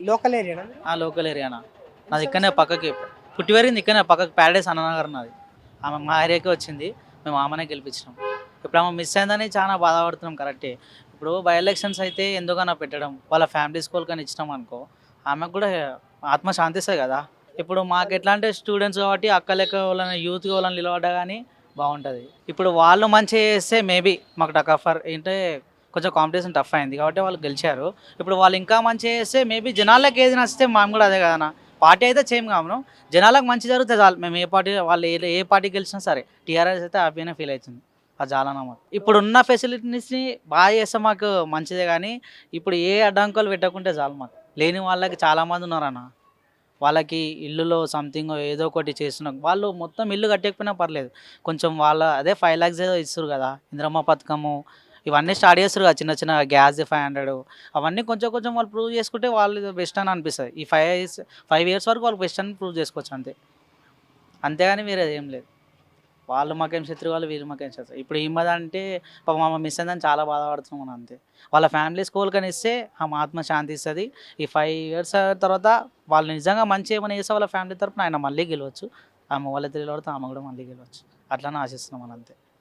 Local ఏరియానా? ఆ local ఏరియానా నాది ఇక్కడనే పక్కకి పుట్టి పెరిగింది ఇక్కడనే పక్కకి ప్యారడైస్ అన్ననగర్ నాది. ఆమె మా ఏరియాకే వచ్చింది, మేము ఆమెనే గెలిపించినాం. ఇప్పుడు ఆమె మిస్ అయిందని చాలా బాధపడుతున్నాం కరెక్టే. ఇప్పుడు బై ఎలక్షన్స్ అయితే ఎందుకన్నా పెట్టడం, వాళ్ళ ఫ్యామిలీ స్కూల్ కానీ ఇచ్చినాం అనుకో ఆమెకు కూడా ఆత్మ శాంతిస్తుంది కదా. ఇప్పుడు మాకు ఎట్లా అంటే స్టూడెంట్స్ కాబట్టి అక్క లెక్క వాళ్ళని యూత్గా వాళ్ళని నిలబడ్డా కానీ బాగుంటుంది. ఇప్పుడు వాళ్ళు మంచిగా చేస్తే మేబీ మాకు టక్ ఆఫర్ ఏంటంటే కొంచెం కాంపిటీషన్ టఫ్ అయింది కాబట్టి వాళ్ళు గెలిచారు. ఇప్పుడు వాళ్ళు ఇంకా మంచిగా చేస్తే మేబీ జనాలకు ఏది నచ్చితే మేము కూడా అదే కదనా. పార్టీ అయితే చేయం కామును, జనాలకు మంచి జరిగితే చాలు. మేము ఏ పార్టీ వాళ్ళు ఏ పార్టీ గెలిచినా సరే టీఆర్ఎస్ అయితే హ్యాపీనే ఫీల్ అవుతుంది. అది చాలన్నా మాకు ఇప్పుడున్న ఫెసిలిటీస్ని బాగా చేస్తే మాకు మంచిదే కానీ ఇప్పుడు ఏ అడ్డంకులు పెట్టకుంటే చాలు మాకు. లేని వాళ్ళకి చాలామంది ఉన్నారన్న, వాళ్ళకి ఇల్లులో సంథింగ్ ఏదో ఒకటి చేస్తున్నాం, వాళ్ళు మొత్తం ఇల్లు కట్టకపోయినా పర్లేదు, కొంచెం వాళ్ళ అదే 5 lakhs ఏదో ఇస్తారు కదా ఇంద్రమ్మ పథకము, ఇవన్నీ స్టార్ట్ చేస్తారు కదా చిన్న చిన్న గ్యాస్ 500, అవన్నీ కొంచెం కొంచెం వాళ్ళు ప్రూవ్ చేసుకుంటే వాళ్ళు బెస్ట్ అని అనిపిస్తుంది. ఈ 5 years వరకు వాళ్ళు బెస్ట్ అని ప్రూవ్ చేసుకోవచ్చు అంతే, అంతేగాని వేరే ఏం లేదు. వాళ్ళు మాకేం శత్రు, వాళ్ళు వీళ్ళు మాకేం శత్రు. ఇప్పుడు అంటే పాపం ఆమె మిస్ అయిందని చాలా బాధపడుతున్నాం మనం అంతే. వాళ్ళ ఫ్యామిలీ స్కూల్ కానీ ఇస్తే ఆమె ఆత్మ శాంతి ఇస్తుంది. ఈ 5 years తర్వాత వాళ్ళు నిజంగా మంచి ఏమైనా చేస్తే వాళ్ళ ఫ్యామిలీ తరపున ఆయన మళ్ళీ గెలవచ్చు, ఆమె వాళ్ళ తెలియబడితే ఆమె కూడా మళ్ళీ గెలవచ్చు. అట్లనే ఆశిస్తున్నాం అని అంతే.